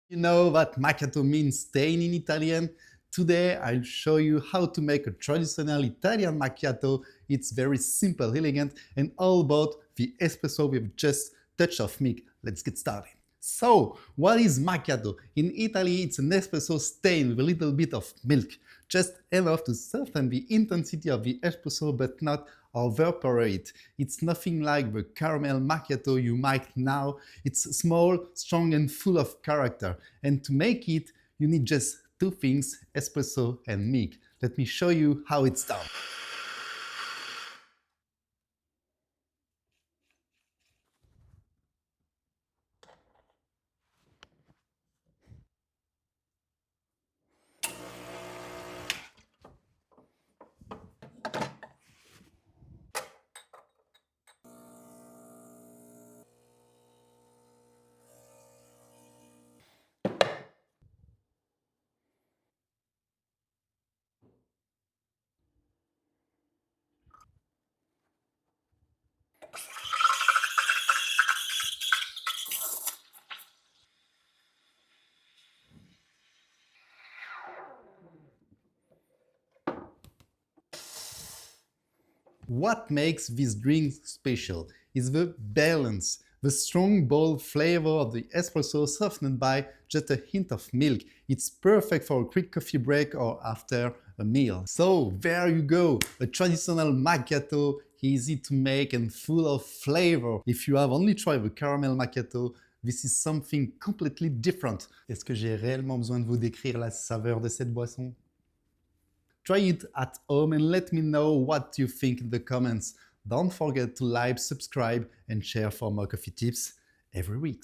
You know what macchiato means stain in Italian? Today I'll show you how to make a traditional Italian macchiato. It's very simple, elegant, and all about the espresso with just touch of milk. Let's get started. So, what is macchiato? In Italy, it's an espresso stain with a little bit of milk, just enough to soften the intensity of the espresso but not evaporate. It's nothing like the caramel macchiato you might know. It's small, strong, and full of character. And to make it, you need just two things, espresso and milk. Let me show you how it's done. What makes this drink special is the balance, the strong, bold flavor of the espresso softened by just a hint of milk. It's perfect for a quick coffee break or after a meal. So there you go, a traditional macchiato, easy to make and full of flavor. If you have only tried the caramel macchiato, this is something completely different. Est-ce que j'ai réellement besoin de vous décrire la saveur de cette boisson? Try it at home and let me know what you think in the comments. Don't forget to like, subscribe, and share for more coffee tips every week.